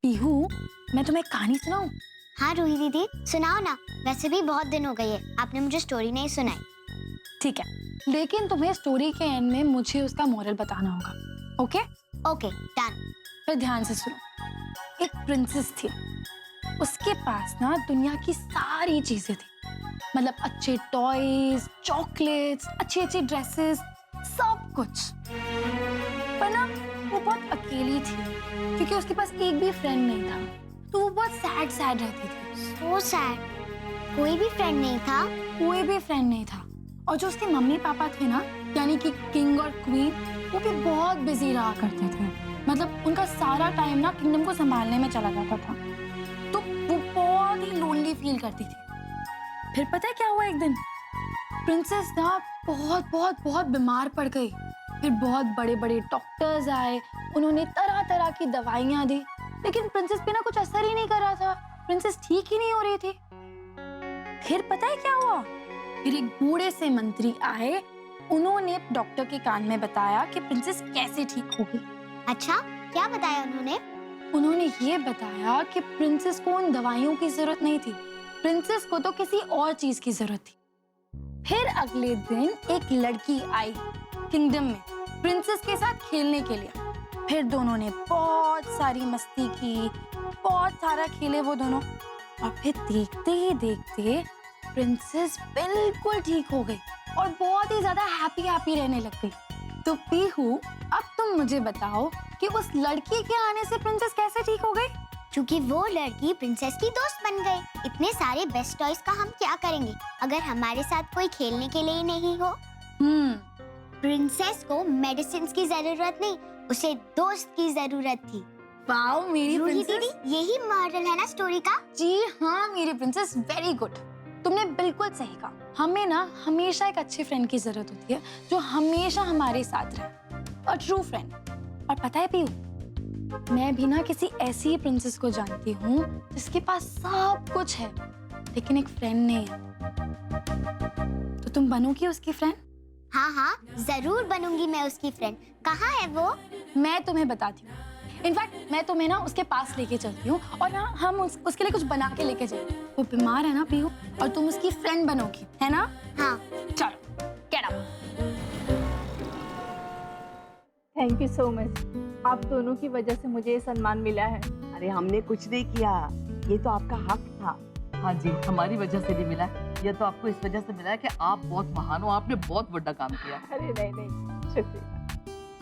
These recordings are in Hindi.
पीहू, मैं तुम्हें एक कहानी सुनाऊं? हाँ रूही दीदी, सुनाओ ना। वैसे भी बहुत दिन हो गए है, आपने मुझे स्टोरी नहीं सुनाई। ठीक है, लेकिन तुम्हें स्टोरी के एंड में मुझे उसका मोरल बताना होगा। ओके? Okay, done. फिर ध्यान से सुनो। एक प्रिंसेस थी, उसके पास ना दुनिया की सारी चीजें थी, मतलब अच्छे टॉयज, चॉकलेट्स, अच्छी अच्छी ड्रेसेस, सब कुछ। पर ना वो बहुत अकेली थी, क्योंकि उसके पास एक भी फ्रेंड नहीं था, तो वो बहुत सैड सैड रहती थी। So sad. कोई भी फ्रेंड नहीं था? कोई भी फ्रेंड नहीं था। और जो उसके मम्मी पापा थे ना, यानी कि किंग और क्वीन, वो भी बहुत बिजी रहा करते थे। मतलब उनका सारा टाइम ना किंगडम को संभालने में चला जाता था, तो वो बहुत ही लोनली फील करती थी। फिर पता है क्या हुआ? एक दिन प्रिंसेस ना बहुत बहुत बहुत बीमार पड़ गई। फिर बहुत बड़े बड़े डॉक्टर्स आए, उन्होंने तरह तरह की दवाइयां दी, लेकिन प्रिंसेस पे ना कुछ असर ही नहीं कर रहा था। प्रिंसेस ठीक ही नहीं हो रही थी। फिर पता है क्या हुआ? फिर एक बूढ़े से मंत्री आए, उन्होंने डॉक्टर के कान में बताया कि प्रिंसेस कैसे ठीक होगी। अच्छा, क्या बताया उन्होंने? उन्होंने ये बताया कि प्रिंसेस को उन दवाइयों की जरूरत नहीं थी, प्रिंसेस को तो किसी और चीज की जरूरत थी। फिर अगले दिन एक लड़की आई किंगडम में प्रिंसेस के साथ खेलने के लिए। फिर दोनों ने बहुत सारी मस्ती की, बहुत सारा खेले वो दोनों, और फिर देखते ही देखते प्रिंसेस बिल्कुल ठीक हो गई और बहुत ही ज्यादा हैप्पी रहने लग गई। तो पीहू, अब तुम मुझे बताओ कि उस लड़की के आने से प्रिंसेस कैसे ठीक हो गई? क्योंकि वो लड़की प्रिंसेस की दोस्त बन गई। इतने सारे बेस्ट टॉयज का हम क्या करेंगे अगर हमारे साथ कोई खेलने के लिए नहीं हो? प्रिंसेस को मेडिसिन की जरूरत नहीं, उसे दोस्त की जरूरत थी। वाओ मेरी रूही प्रिंसेस। दीदी, यही मॉरल है ना स्टोरी का? जी हाँ मेरी प्रिंसेस, वेरी गुड। तुमने बिल्कुल सही कहा। हमें ना हमेशा एक अच्छे फ्रेंड की जरूरत होती है, जो हमेशा हमारे साथ रहे, और ट्रू फ्रेंड। और पता है पीहू, मैं भी ना किसी ऐसी प्रिंसेस को जानती हूँ जिसके पास सब कुछ है, लेकिन एक फ्रेंड नहीं है। तो तुम बनोगी उसकी फ्रेंड? हाँ हाँ, जरूर बनूंगी मैं उसकी फ्रेंड। कहाँ है वो? मैं तुम्हें बताती हूँ। इनफैक्ट मैं तुम्हें ना उसके पास लेके चलती हूँ, और ना हम उसके लिए कुछ बना के लेके जाएंगे। वो बीमार है ना पीहू, और तुम उसकी फ्रेंड बनोगी, है ना? हाँ। चलो, get up. Thank you so much. आप दोनों की वजह से मुझे ये सम्मान मिला है। अरे हमने कुछ नहीं किया, ये तो आपका हक था। हाँ जी, हमारी वजह से नहीं मिला, ये तो आपको इस वजह से मिला है कि आप बहुत महान हो, आपने बहुत बड़ा काम किया। अरे नहीं, शुक्रिया।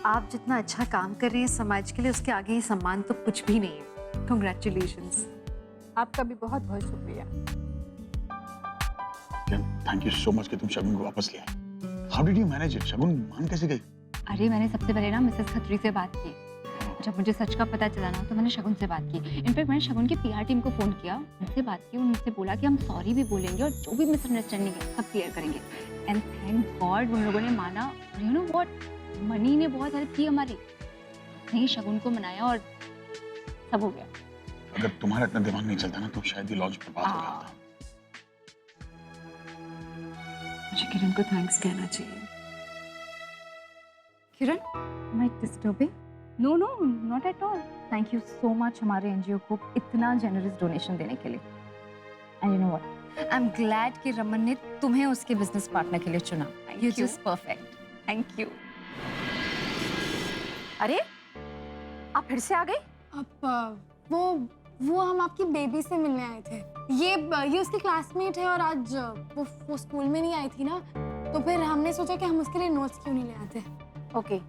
आप जितना अच्छा काम कर रही हैं समाज के लिए, उसके आगे ये सम्मान तो कुछ भी नहीं है। कांग्रेचुलेशंस। आपका भी बहुत बहुत शुक्रिया। थैंक यू सो मच कि तुम शगुन को वापस ले आए। How did you manage it? Shagun Maan कैसे गई? अरे मैंने सबसे पहले ना मिसेस खत्री से बात की। जब मुझे सच का पता चला ना, तो मैंने शगुन से बात की। इनफैक्ट मैंने शगुन की पीआर टीम को फोन किया, उनसे बात की, उनसे बोला कि हम सॉरी भी बोलेंगे और जो भी मिसअंडरस्टैंडिंग है सब क्लियर करेंगे। एंड थैंक गॉड उन लोगों ने माना। यू नो व्हाट, मनी ने बहुत हेल्प की हमारी। नहीं, शगुन को मनाया और सब हो गया। अगर तुम्हारा इतना दिमाग नहीं चलता ना, तो शायद ये लॉन्च बर्बाद हो जाता। मुझे किरण को थैंक्स कहना चाहिए। Kiran, am I disturbing? No no, not at all. Thank you so much हमारे एनजीओ को इतना जेनरस डोनेशन देने के लिए। And you know what, I am glad कि रमन ने तुम्हें उसके बिजनेस पार्टनर के लिए चुना। You just perfect. Thank you. अरे आप फिर से आ गई? अब वो हम आपकी बेबी से मिलने आए थे। ये उसकी क्लासमेट है, और आज वो स्कूल में नहीं आई थी ना, तो फिर हमने सोचा कि हम उसके लिए नोट्स क्यों नहीं ले आते। ओके,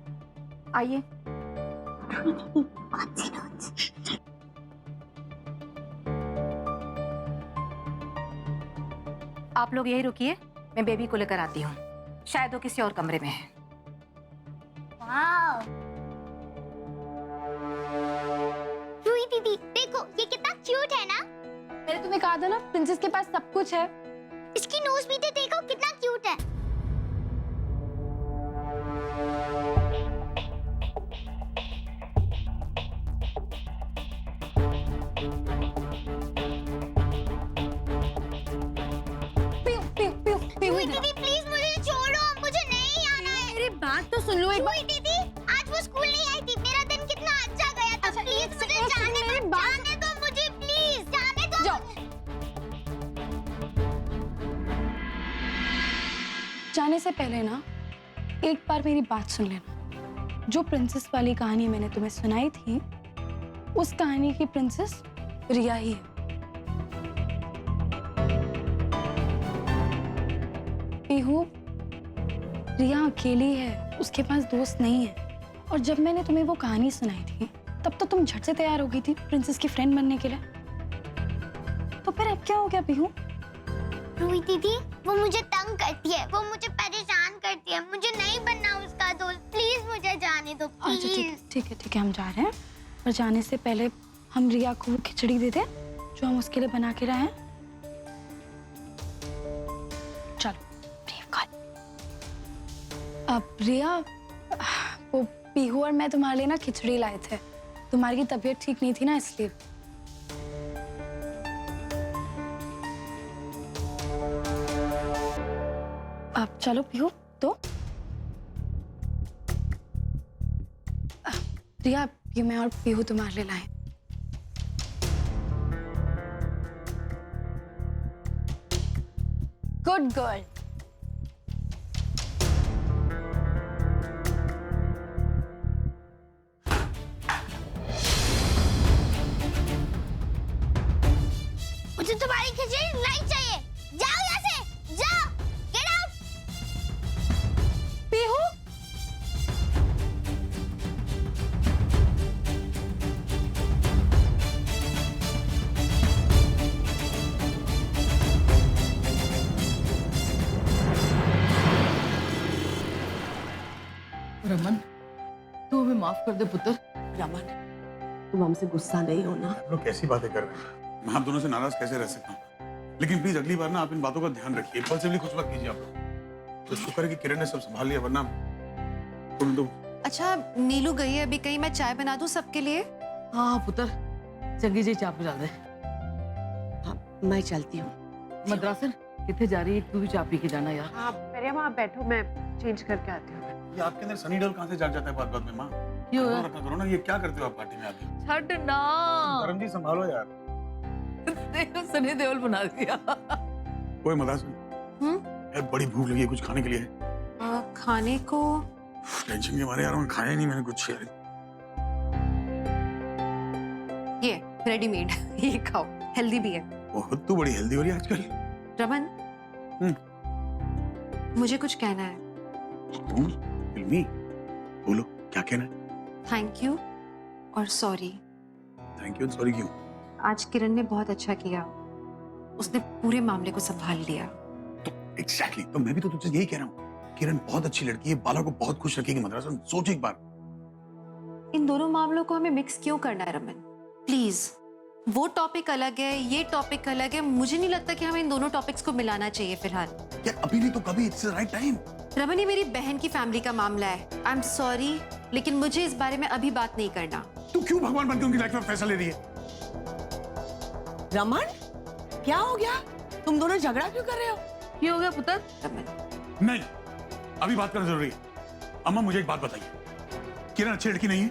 आइए। आप लोग यही रुकिए, मैं बेबी को लेकर आती हूँ। शायद वो किसी और कमरे में है। वाव, रूही दीदी देखो, ये कितना क्यूट है ना। मैंने तुम्हें कहा था ना, प्रिंसेस के पास सब कुछ है। इसकी नोज भी देखो कितना क्यूट है। रूही दीदी प्लीज मुझे छोड़ो, मुझे नहीं आना है। मेरी बात तो सुन लो एक बार। रूही दीदी, आज वो स्कूल नहीं आई थी, मेरा दिन कितना अच्छा गया था। प्लीज मुझे जाने दो। जाने से पहले ना एक बार मेरी बात सुन लेना। जो प्रिंसेस वाली कहानी मैंने तुम्हें सुनाई थी, उस कहानी की प्रिंसेस रिया ही है। पीहू, रिया अकेली है, उसके पास दोस्त नहीं है। और जब मैंने तुम्हें वो कहानी सुनाई थी, तब तो तुम झट से तैयार हो गई थी प्रिंसेस की फ्रेंड बनने के लिए। तो फिर अब क्या हो गया पीहू? रूही दीदी, वो मुझे तंग करती है, वो मुझे परेशान करती है, मुझे नहीं बनना उसका दोस्त, प्लीज मुझे जाने दो अच्छा प्लीज। ठीक है, हम जा रहे हैं। पर जाने से पहले हम रिया को वो खिचड़ी दे दें जो हम उसके लिए बना के लाए हैं। चलो ठीक है। अब रिया, वो पीहू और मैं तुम्हारे लिए ना खिचड़ी लाए थे। तुम्हारी तबीयत ठीक नहीं थी ना, इसलिए। अब चलो पीहू, तो रिया, ये मैं और पीहू तुम्हारे लिए लाए। Good girl. मुझे तुम्हारी खिचड़ी नहीं चाहिए, जाओ यहाँ से, जाओ, गेट आउट। पीहू, रमन, तू हमें माफ कर दे पुत्र। रमन, तुम हमसे गुस्सा नहीं होना। आप लोग कैसी बातें कर रहे हैं? मैं आप दोनों से नाराज कैसे रह सकता हूँ? लेकिन प्लीज अगली बार ना आप इन बातों का ध्यान रखिए। इम्पल्सिवली कुछ मत कीजिए आप लोग। तो शुक्र है कि किरण ने सब संभाल लिया, वरना तुम तो। अच्छा, नीलू गई है अभी कहीं, मैं चाय बना दूं सबके लिए? हाँ पुत्र, चंगी जी चाय पिला दे। हाँ, मैं चलती हूँ। मद्रासन कितने जा रही है? तू भी चाय पी के जाना यार। हाँ मरियम, आप बैठो, मैं चेंज करके आती हूँ। ये आपके अंदर सनी डल कहाँ से जाग जाता है बात बात में? माँ, क्यों है? रखा करो ना। ये क्या करते हो आप पार्टी में आके? छड़ ना, करम जी संभालो यार। सनी देओल बना दिया। कोई मदासन, यार बड़ी भूख लगी है, कुछ खाने के लिए है? खाने को टेंशन के मारे यार मैं खाया नहीं मैंने कुछ यार। ये रेडीमेड ये खाओ, हेल्दी भी है। बहुत तू बड़ी हेल्दी हो रही है आजकल। रमन, मुझे कुछ कहना है। तुम फिल्मी बोलो, क्या कहना है? थैंक यू और सॉरी। थैंक यू, सॉरी क्यों? आज किरण ने बहुत अच्छा किया, उसने पूरे मामले को संभाल लिया। तो एग्जैक्टली, तो मैं भी तो तुझसे यही कह रहा हूँ। किरण बहुत अच्छी लड़की है, बाला को बहुत खुश रखेगी। मद्रासन सोच एक बार। इन दोनों मामलों को हमें मिक्स क्यों करना है रमन? प्लीज, वो टॉपिक अलग है, ये टॉपिक अलग है। मुझे नहीं लगता कि हमें इन दोनों टॉपिक्स को मिलाना चाहिए फिलहाल। यार अभी नहीं तो कभी, it's the right time. Raman, ये मेरी बहन की फैमिली का मामला है। आई एम सॉरी, लेकिन मुझे इस बारे में अभी बात नहीं करना। तू क्यों भगवान बनके उनकी लाइफ में फैसला ले रही है? रमन, क्या हो गया? तुम दोनों झगड़ा क्यों कर रहे हो? क्या हो गया पुत्र? रमन, नहीं, अभी बात करना जरूरी है। अम्मा मुझे एक बात बताइए, किरण अच्छी लड़की नहीं है?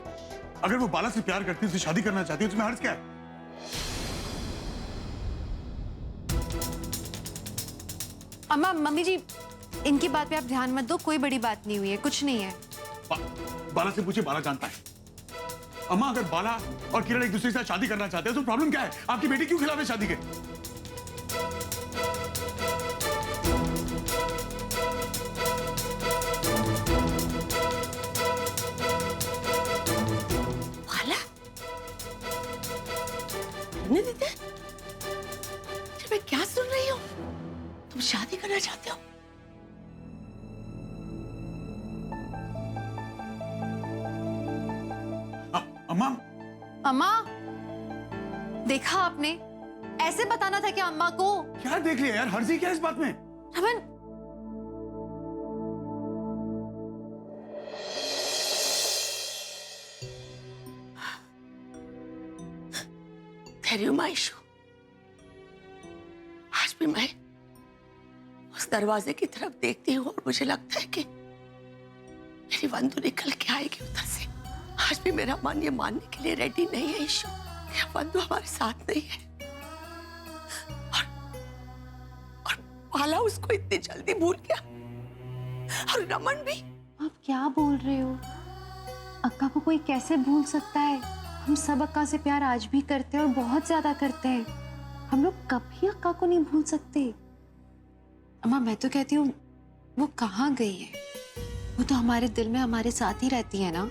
अगर वो बाला से प्यार करती है, उससे शादी करना चाहती है, उसमें हर्ज क्या है? अम्मा, मम्मी जी, इनकी बात पे आप ध्यान मत दो, कोई बड़ी बात नहीं हुई है, कुछ नहीं है। बाला से पूछे, बाला जानता है। अम्मा, अगर बाला और किरण एक दूसरे के साथ शादी करना चाहते हैं तो प्रॉब्लम क्या है? आपकी बेटी क्यों खिलाफ है शादी के? बाला? तुमने दीदी? मैं क्या सुन रही हूँ? तुम शादी करना चाहते हो? अम्मा, अम्मा, देखा आपने? ऐसे बताना था क्या अम्मा को? क्या देख लिया यार? हर्जी क्या है इस बात में? रमन, माइशू, आज भी मैं उस दरवाजे की तरफ देखती हूँ और मुझे लगता है कि मेरी वंदु निकल के आएगी उधर से। आज भी मेरा मन ये मानने के लिए रेडी नहीं है ईशु, कि वंदु हमारे साथ नहीं है। और बाला उसको इतनी जल्दी भूल गया। और रमन भी। आप क्या बोल रहे हो? अक्का को कोई कैसे भूल सकता है? हम सब अक्का से प्यार आज भी करते हैं और बहुत ज्यादा करते हैं। हम लोग कभी अक्का को नहीं भूल सकते। अम्मा मैं तो कहती हूँ वो कहाँ गई है? वो तो हमारे दिल में हमारे साथ ही रहती है ना।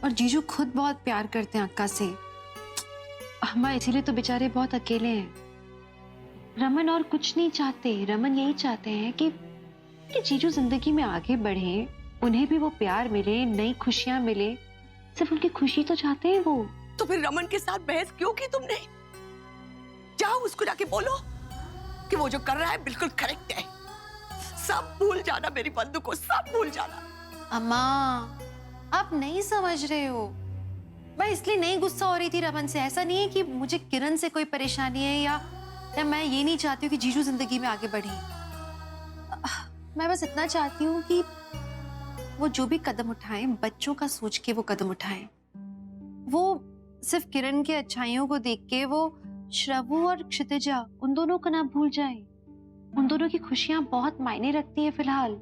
और जीजू खुद बहुत प्यार करते हैं अक्का से। अम्मा इसीलिए तो बेचारे बहुत अकेले हैं। रमन और कुछ नहीं चाहते। रमन यही चाहते हैं कि जीजू जिंदगी में आगे बढ़े, उन्हें भी वो प्यार मिले, नई खुशियां मिले। सिर्फ उनकी खुशी तो चाहते हैं वो। तो फिर रमन के साथ बहस क्यों की तुमने? जाओ उसको जाके बोलो कि वो जो कर रहा है बिल्कुल करेक्ट है। सब भूल जाना मेरी बंधु को, सब भूल जाना। अम्मा आप नहीं समझ रहे हो। मैं इसलिए नहीं गुस्सा हो रही थी रमन से। ऐसा नहीं है कि मुझे किरण से कोई परेशानी है या मैं ये नहीं चाहती हूँ कि जीजू जिंदगी में आगे बढ़े। मैं बस इतना चाहती हूँ कि वो जो भी कदम उठाएं, बच्चों का सोच के वो कदम उठाएं। वो सिर्फ किरण की अच्छाइयों को देख के वो श्रवु और क्षितिजा उन दोनों को ना भूल जाएं। उन दोनों की खुशियां बहुत मायने रखती है। फिलहाल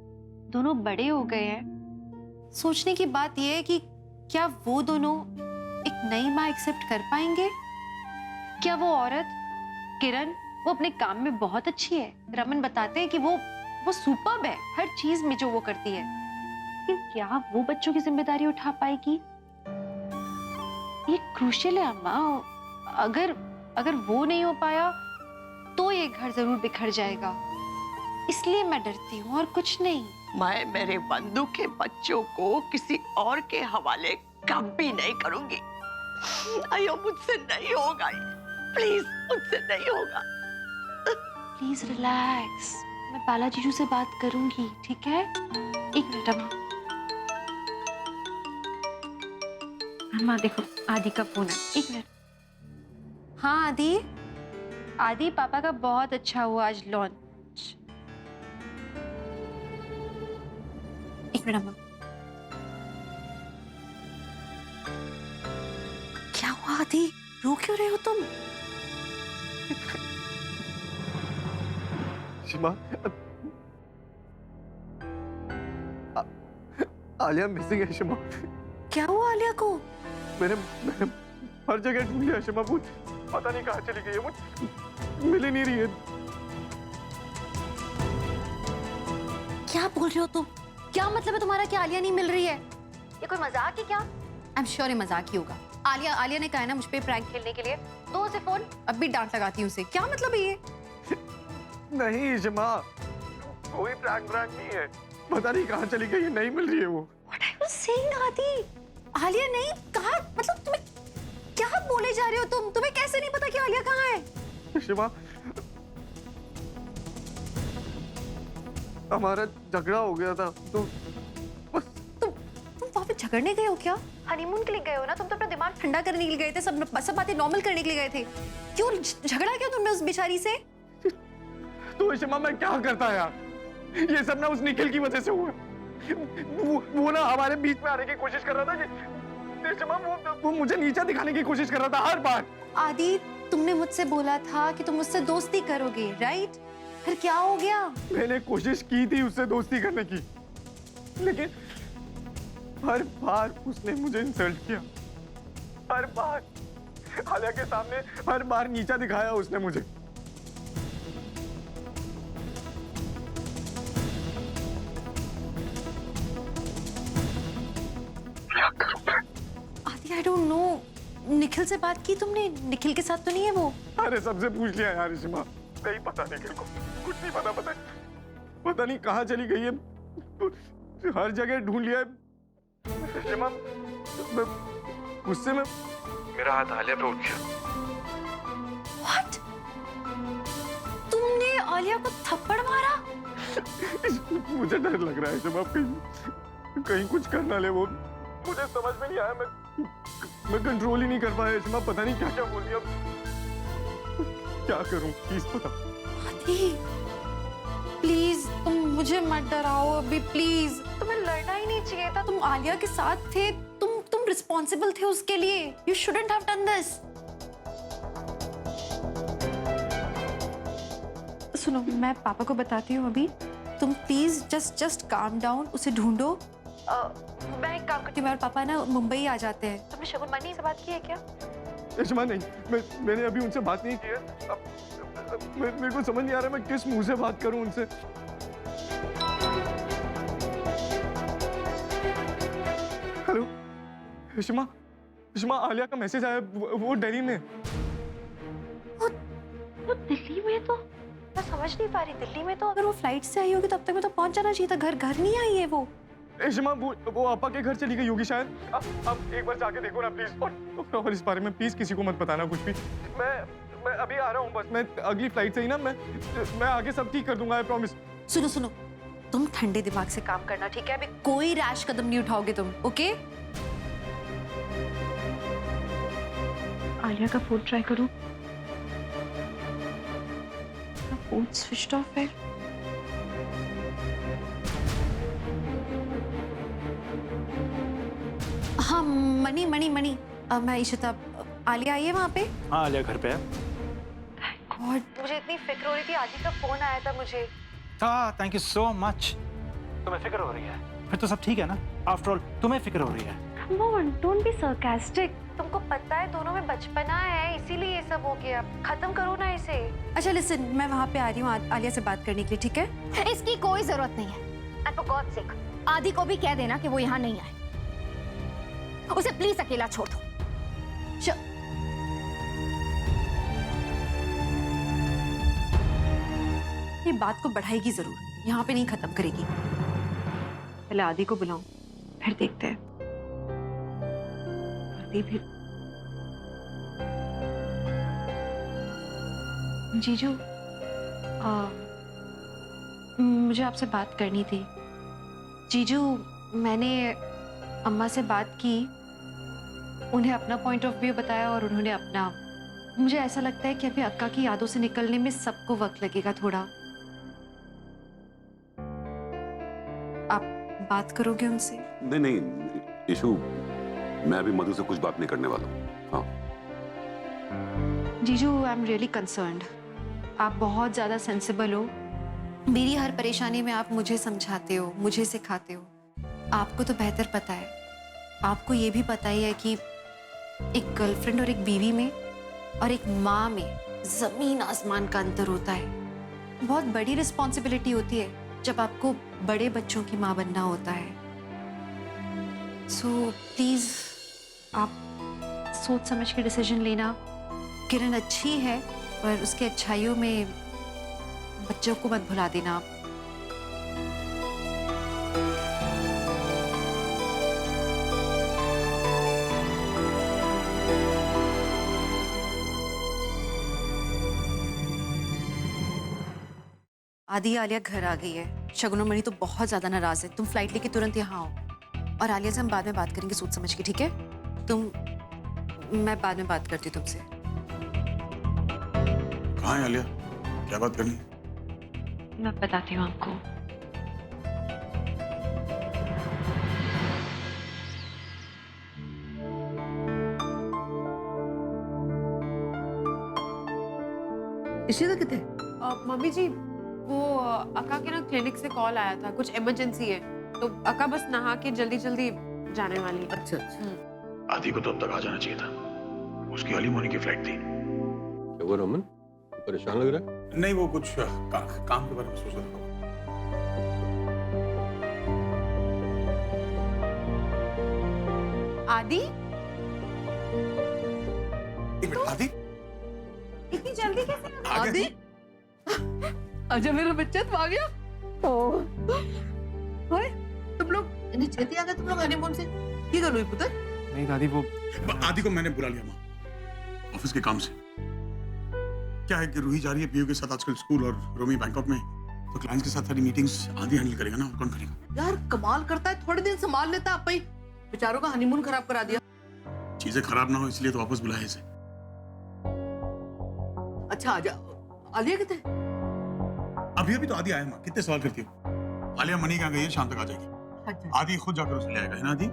दोनों बड़े हो गए हैं। सोचने की बात यह है कि क्या वो दोनों एक नई माँ एक्सेप्ट कर पाएंगे? क्या वो औरत किरण वो अपने काम में बहुत अच्छी है। रमन बताते हैं कि वो सुपर्ब है हर चीज में जो वो करती है। लेकिन क्या वो बच्चों की जिम्मेदारी उठा पाएगी? ये क्रूशियल है अम्मा। अगर वो नहीं हो पाया तो ये घर जरूर बिखर जाएगा। इसलिए मैं डरती हूँ और कुछ नहीं। मैं मेरे बंधु के बच्चों को किसी और के हवाले कभी नहीं करूंगी। अयो मुझसे नहीं होगा, प्लीज मुझसे नहीं होगा। Please relax. मैं बाला जीजू से बात करूंगी, ठीक है? एक मिनट अम्मा। अम्मा देखो आदि का फोन है। एक मिनट। हाँ आदि पापा का बहुत अच्छा हुआ आज लॉन्च। एक मिनट अम्मा। क्या हुआ आदि? रो क्यों रहे हो तुम? शिमा, आलिया मिसिंग है शिमा। क्या हुआ आलिया को? मैंने हर जगह ढूंढ लिया शिमा। वो पता नहीं कहाँ चली गई है। वो मिल ही नहीं रही है। क्या बोल रहे हो तुम? क्या मतलब है तुम्हारा कि आलिया नहीं मिल रही है? ये कोई मजाक है क्या? आई एम श्योर ये मजाक ही होगा। आलिया ने कहा है ना मुझ पे प्रैंक खेलने के लिए। दो उसे फोन, अब भी डांट लगाती हूँ उसे। क्या मतलब है ये? नहीं शिमा, कोई प्रैंक नहीं है। पता नहीं कहाँ चली गई है, नहीं मिल रही है वो। What are you saying आदि? आलिया नहीं कहा? मतलब तुम्हें क्या बोले जा रहे हो तुम? तुम्हें कैसे नहीं पता कि आलिया कहाँ है? शिमा, हमारा झगड़ा हो गया था तो बस। तुम वहाँ पे झगड़ने गए हो क्या? हनीमून के लिए गए हो ना? तुम तो अपना दिमाग ठंडा करने के लिए गए थे, सब बातें नॉर्मल करने के लिए गए थे। क्यों झगड़ा क्यों तुमने उस बेचारी से? तो शिमा मैं क्या करता यार? ये सब ना उस निखिल की वजह से हुआ। वो ना हमारे बीच में आने की कोशिश कर रहा था कि शिमा वो मुझे नीचा दिखाने की कोशिश कर रहा था हर बार। आदि तुमने मुझसे बोला था कि तुम मुझसे दोस्ती करोगे, राइट? फिर क्या हो गया? मैंने कोशिश की थी उससे दोस्ती करने की, लेकिन हर बार उसने मुझे इंसल्ट किया। हर बार आलिया के सामने हर बार नीचा दिखाया उसने मुझे। आदि आई डोंट नो। निखिल से बात की तुमने? निखिल के साथ तो नहीं है वो? अरे सबसे पूछ लिया यार शिमा, नहीं पता निखिल को कुछ नहीं पता। पता नहीं कहाँ चली गई है। हर जगह ढूंढ लिया है शिमा। गुस्से में मेरा हाथ आलिया पे उठ गया। What? तुमने आलिया को थप्पड़ मारा? मुझे डर लग रहा है शिमा, कहीं कुछ कर ना ले वो। मुझे समझ में नहीं आया, मैं कंट्रोल ही नहीं कर पाया शिमा। पता नहीं क्या क्या बोल दिया। क्या करूं प्लीज बता। आदि प्लीज तुम मुझे मत डराओ अभी, प्लीज। तुम्हें लड़ना ही नहीं चाहिए था। तुम आलिया के साथ थे, तुम रिस्पॉन्सिबल थे उसके लिए। You shouldn't have done this. सुनो मैं पापा को बताती हूँ अभी, तुम प्लीज जस्ट काम डाउन, उसे ढूंढो। मैं एक काम करती हूँ, मेरे पापा ना मुंबई आ जाते हैं। तुमने शगुन मनी से बात की है क्या? रेशमा नहीं, मैंने अभी उनसे बात नहीं की है। मेरे को समझ नहीं आ रहा मैं किस मुंह से बात करूं उनसे। हेलो रेशमा, रेशमा आलिया का मैसेज आया, वो दिल्ली में। वो दिल्ली में? तो मैं समझ नहीं पा रही, दिल्ली में तो अगर वो फ्लाइट से आई होगी तब तक मैं तो पहुंच जाना चाहिए था। घर नहीं आई है वो। रेशमा वो आपा के घर चली गई होगी शायद। आप एक बार जाके देखो ना प्लीज, और इस बारे में प्लीज किसी को मत बताना कुछ भी। मैं अभी आ रहा हूँ बस, मैं अगली फ्लाइट से ही ना मैं आगे सब ठीक कर दूंगा, आई प्रॉमिस। सुनो, तुम ठंडे दिमाग से काम करना, ठीक है? अभी कोई रैश कदम नहीं उठाओगे तुम, ओके? आलिया का फोन ट्राई करो, फोन स्विच ऑफ है। हाँ, मनी मैं इशिता, आलिया आई है वहाँ पे? हाँ आलिया घर पे है। गॉड, मुझे इतनी फिक्र हो रही थी, आदि का फोन आया था मुझे। हाँ थैंक यू सो मच। तुम्हें फिक्र हो रही है, फिर तो सब ठीक है ना? आफ्टर ऑल तुम्हें फिक्र हो रही है। Come on, don't be sarcastic. तुमको पता है दोनों में बचपना है, इसीलिए ये सब हो गया। खत्म करो ना इसे। अच्छा लिसन, मैं वहाँ पे आ रही हूँ आलिया से बात करने के लिए, ठीक है? इसकी कोई जरूरत नहीं है। एंड फॉर गॉड सेक आदि को भी कह देना कि वो यहाँ नहीं आए। उसे प्लीज अकेला छोड़ दो। ये बात को बढ़ाएगी जरूर, यहाँ पे नहीं खत्म करेगी। पहले आदि को बुलाऊं, फिर देखते हैं। फिर जीजू, मुझे आपसे बात करनी थी। जीजू, मैंने अम्मा से बात की, उन्हें अपना पॉइंट ऑफ व्यू बताया और उन्होंने अपना। मुझे ऐसा लगता है कि अभी अक्का की यादों से निकलने में सबको वक्त लगेगा थोड़ा। आप बात करोगे उनसे? नहीं इशू, मैं अभी मधु से कुछ बात नहीं करने वाला हूँ। हाँ जीजू, आई एम रियली कंसर्न्ड। आप बहुत ज्यादा सेंसिबल हो। मेरी हर परेशानी में आप मुझे समझाते हो, मुझे सिखाते हो। आपको तो बेहतर पता है। आपको ये भी पता ही है कि एक गर्लफ्रेंड और एक बीवी में और एक माँ में जमीन आसमान का अंतर होता है। बहुत बड़ी रिस्पॉन्सिबिलिटी होती है जब आपको बड़े बच्चों की माँ बनना होता है। सो प्लीज आप सोच समझ के डिसीजन लेना। किरण अच्छी है पर उसके अच्छाइयों में बच्चों को मत भुला देना आप। आदि, आलिया घर आ गई है। शगुन मणि तो बहुत ज्यादा नाराज है। तुम फ्लाइट लेके तुरंत यहाँ आओ और आलिया से हम बाद में बात करेंगे सोच समझ के, ठीक है? मैं बाद में बात करती हूँ तुमसे। कहाँ है आलिया? क्या बात करनी? मैं बताती हूँ आपको। इशिता कितने? मम्मी जी, वो अक्का के ना क्लिनिक से कॉल आया था, कुछ इमरजेंसी है, तो अक्का बस नहा के जल्दी जल्दी जाने वाली है। अच्छा। आदि को तो अब तक आ जाना चाहिए था, उसकी अर्ली मॉर्निंग की फ्लाइट थी। क्या हुआ रमन, परेशान लग रहा है? नहीं, वो कुछ काम के बारे में सोच रहा था। आदि, आदि इतनी जल्दी कैसे? आदि, अच्छा मेरा बच्चा तो आ गया। ओए, तुम लोग इतनी छेती आ गए तुम लोग हनीमून से? की गल हुई पुत्र? नहीं दादी, वो आदि को मैंने बुला लिया माँ, ऑफिस के काम से। क्या है कि रूही जा रही है पीयू के साथ आजकल स्कूल और रोमी बैंकॉक में, तो क्लाइंट्स के साथ सारी मीटिंग्स आदि हैंडल करेगा ना, और कौन करेगा? यार कमाल करता है, थोड़े दिन संभाल लेता आप ही। बेचारों का हनीमून खराब करा दिया। चीजें खराब ना हो इसलिए तो वापस बुलाया इसे। अच्छा आजा। आलिया कितने? अभी तो आदि आया माँ, कितने सवाल करती हो? आलिया मनी कहाँ गई है? शाम तक आ जाएगी। अच्छा आदि खुद जाकर उसे ले आएगा, है ना आदि?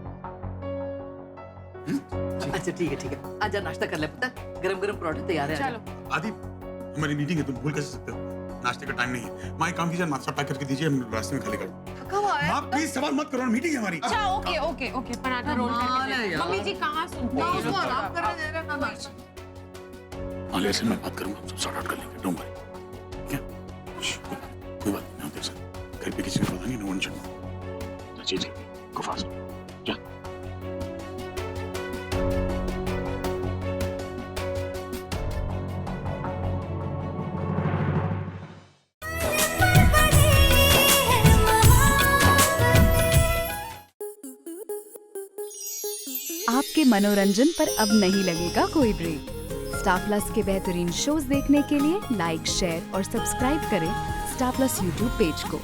अच्छा ठीक है। आजा नाश्ता कर ले पुत्र, गरम गरम पराठे तैयार है। चलो। आदि, हमारी मीटिंग है, तुम भूल कैसे सकते हो? नाश्ते का टाइम नहीं है। माँ एक काम कीजिए, नाश्ता पैक करके दीजिए, हम रास्ते में खाली कर कब आया? माँ प्लीज सवाल मत करो, मीटिंग है हमारी। अच्छा okay okay okay paratha roll करके मम्मी जी कहाँ सुनते हैं? उसको आराम करने दे रहे ना। आलिया से मैं बात करूंगा, सब सॉर्ट आउट कर लेंगे, डोंट वरी। ठीक है? कोई बात नहीं, देख सकते घर पे किसी को पता नहीं, नो वन शुड नो। जी जी, गो फास्ट। क्या? आपके मनोरंजन पर अब नहीं लगेगा कोई ब्रेक। स्टार प्लस के बेहतरीन शोज देखने के लिए लाइक, शेयर और सब्सक्राइब करें स्टार प्लस यूट्यूब पेज को।